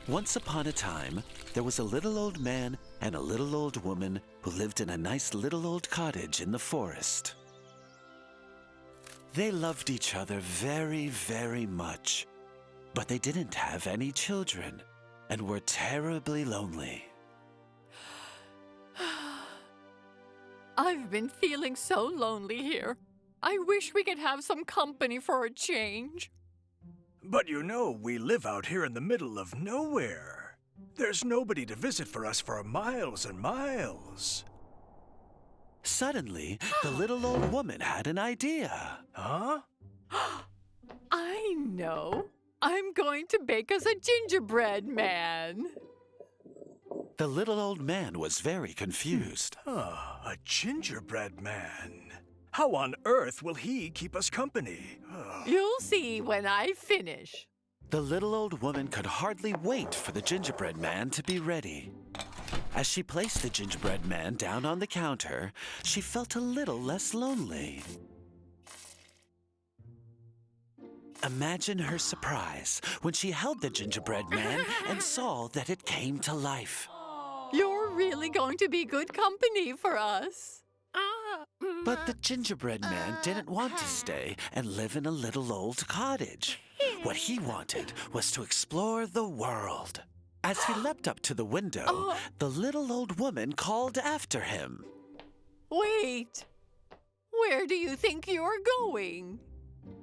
Once upon a time, there was a little old man and a little old woman who lived in a nice little old cottage in the forest. They loved each other very, very much, but they didn't have any children and were terribly lonely. I've been feeling so lonely here. I wish we could have some company for a change. But you know, we live out here in the middle of nowhere. There's nobody to visit for us for miles and miles. Suddenly, the little old woman had an idea. Huh? I know. I'm going to bake us a gingerbread man. The little old man was very confused. A gingerbread man. How on earth will he keep us company? You'll see when I finish. The little old woman could hardly wait for the gingerbread man to be ready. As she placed the gingerbread man down on the counter, she felt a little less lonely. Imagine her surprise when she held the gingerbread man and saw that it came to life. You're really going to be good company for us. But the gingerbread man didn't want to stay and live in a little old cottage. What he wanted was to explore the world. As he leapt up to the window, the little old woman called after him. Wait. Where do you think you're going?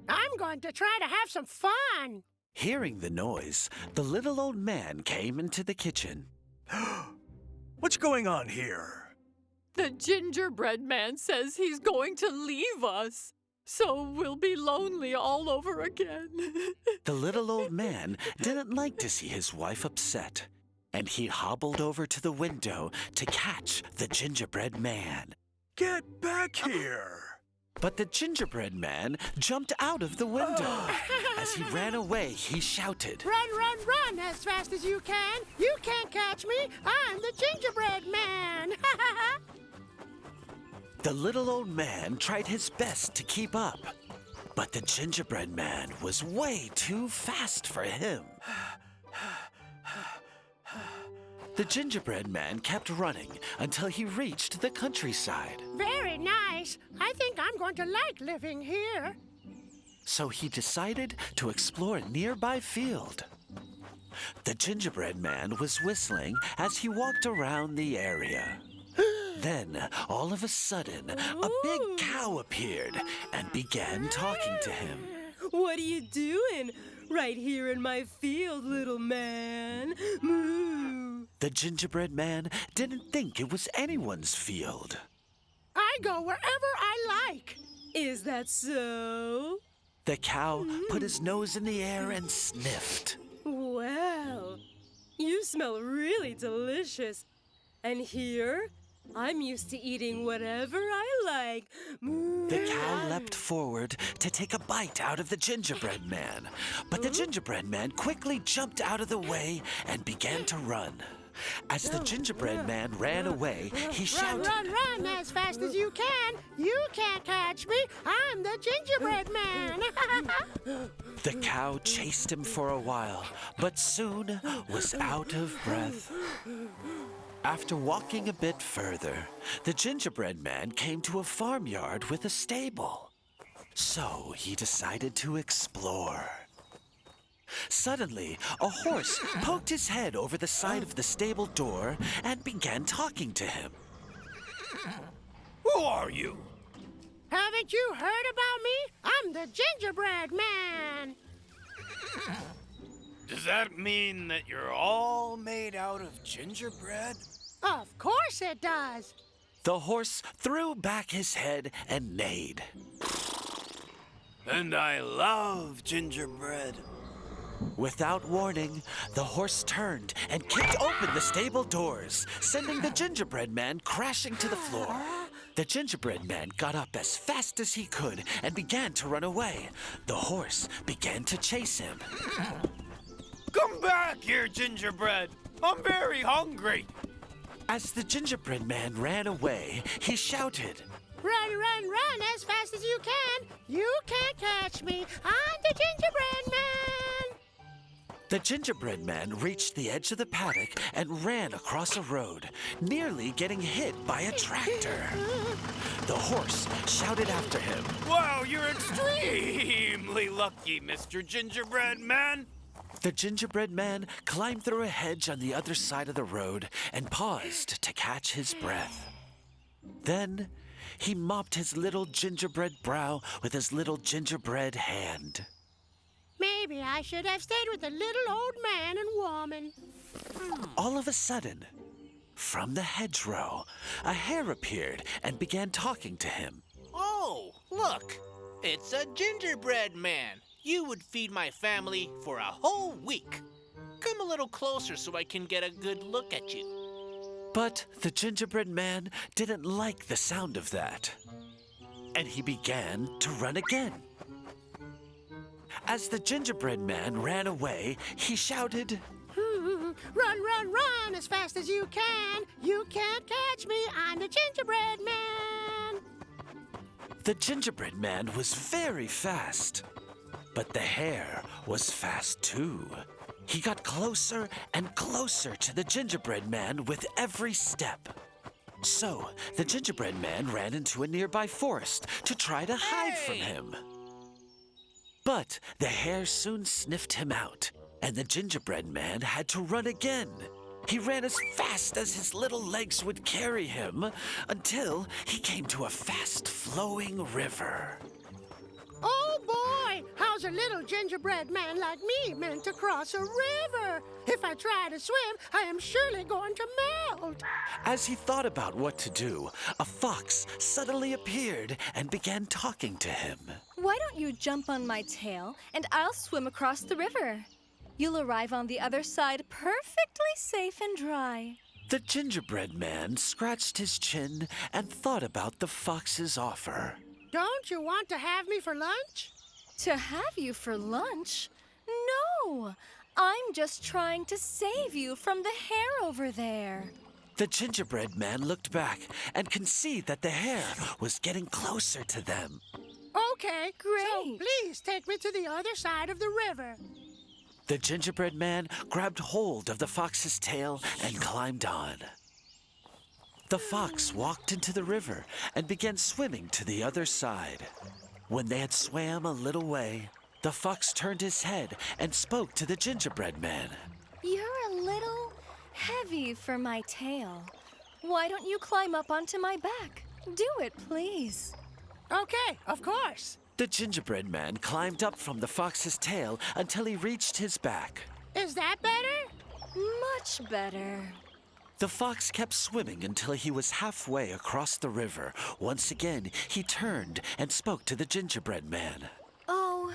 I'm going to try to have some fun. Hearing the noise, the little old man came into the kitchen. What's going on here? The gingerbread man says he's going to leave us, so we'll be lonely all over again. The little old man didn't like to see his wife upset, and he hobbled over to the window to catch the gingerbread man. Get back here! But the gingerbread man jumped out of the window. As he ran away, he shouted, Run, run, run as fast as you can. You can't catch me. I'm the gingerbread man. The little old man tried his best to keep up, but the gingerbread man was way too fast for him. The gingerbread man kept running until he reached the countryside. Very nice. I think I'm going to like living here. So he decided to explore a nearby field. The gingerbread man was whistling as he walked around the area. Then, all of a sudden, a big cow appeared and began talking to him. What are you doing right here in my field, little man? Moo. The gingerbread man didn't think it was anyone's field. I go wherever I like. Is that so? The cow put his nose in the air and sniffed. Well, you smell really delicious. And here, I'm used to eating whatever I like. Moo. The cow leapt forward to take a bite out of the gingerbread man, but the gingerbread man quickly jumped out of the way and began to run. As the gingerbread man ran away, he shouted, Run, run, run as fast as you can. You can't catch me. I'm the gingerbread man. The cow chased him for a while, but soon was out of breath. After walking a bit further, the gingerbread man came to a farmyard with a stable. So he decided to explore. Suddenly, a horse poked his head over the side of the stable door and began talking to him. Who are you? Haven't you heard about me? I'm the gingerbread man. Does that mean that you're all made out of gingerbread? Of course it does. The horse threw back his head and neighed. And I love gingerbread. Without warning, the horse turned and kicked open the stable doors, sending the gingerbread man crashing to the floor. The gingerbread man got up as fast as he could and began to run away. The horse began to chase him. Come back here, gingerbread. I'm very hungry. As the gingerbread man ran away, he shouted, Run, run, run as fast as you can. You can't catch me. I'm the gingerbread man. The gingerbread man reached the edge of the paddock and ran across a road, nearly getting hit by a tractor. The horse shouted after him. Wow, you're extremely lucky, Mr. Gingerbread Man. The gingerbread man climbed through a hedge on the other side of the road and paused to catch his breath. Then he mopped his little gingerbread brow with his little gingerbread hand. Maybe I should have stayed with the little old man and woman. All of a sudden, from the hedgerow, a hare appeared and began talking to him. Oh, look, it's a gingerbread man. You would feed my family for a whole week. Come a little closer so I can get a good look at you. But the gingerbread man didn't like the sound of that, and he began to run again. As the gingerbread man ran away, he shouted, Run, run, run as fast as you can. You can't catch me. I'm the gingerbread man. The gingerbread man was very fast, but the hare was fast too. He got closer and closer to the gingerbread man with every step. So the gingerbread man ran into a nearby forest to try to hide from him. But the hare soon sniffed him out, and the gingerbread man had to run again. He ran as fast as his little legs would carry him until he came to a fast-flowing river. Oh, boy! How's a little gingerbread man like me meant to cross a river? If I try to swim, I am surely going to melt. As he thought about what to do, a fox suddenly appeared and began talking to him. Why don't you jump on my tail and I'll swim across the river? You'll arrive on the other side perfectly safe and dry. The gingerbread man scratched his chin and thought about the fox's offer. Don't you want to have me for lunch? To have you for lunch? No! I'm just trying to save you from the hare over there. The gingerbread man looked back and could see that the hare was getting closer to them. Okay, Great. So please take me to the other side of the river. The gingerbread man grabbed hold of the fox's tail and climbed on. The fox walked into the river and began swimming to the other side. When they had swam a little way, the fox turned his head and spoke to the gingerbread man. You're a little heavy for my tail. Why don't you climb up onto my back? Do it, please. Okay, of course. The gingerbread man climbed up from the fox's tail until he reached his back. Is that better? Much better. The fox kept swimming until he was halfway across the river. Once again, he turned and spoke to the gingerbread man. Oh,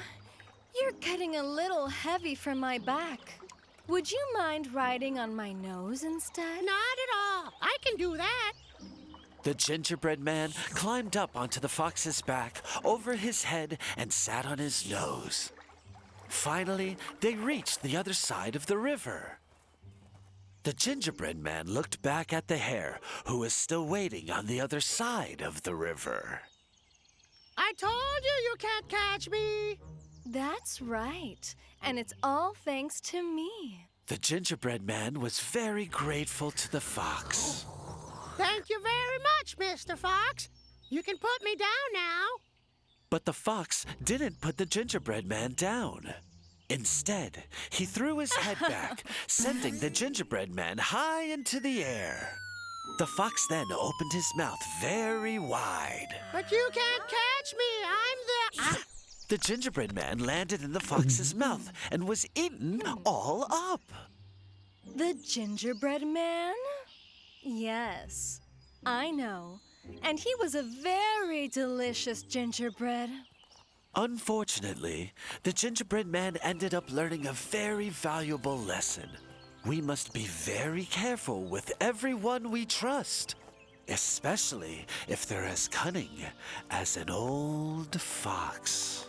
you're getting a little heavy for my back. Would you mind riding on my nose instead? Not at all. I can do that. The gingerbread man climbed up onto the fox's back, over his head, and sat on his nose. Finally, they reached the other side of the river. The gingerbread man looked back at the hare, who was still waiting on the other side of the river. I told you can't catch me. That's right. And it's all thanks to me. The gingerbread man was very grateful to the fox. Thank you very much, Mr. Fox. You can put me down now. But the fox didn't put the gingerbread man down. Instead, he threw his head back, sending the gingerbread man high into the air. The fox then opened his mouth very wide. But you can't catch me. I'm the... The gingerbread man landed in the fox's mouth and was eaten all up. The gingerbread man? Yes, I know. And he was a very delicious gingerbread. Unfortunately, the gingerbread man ended up learning a very valuable lesson. We must be very careful with everyone we trust, especially if they're as cunning as an old fox.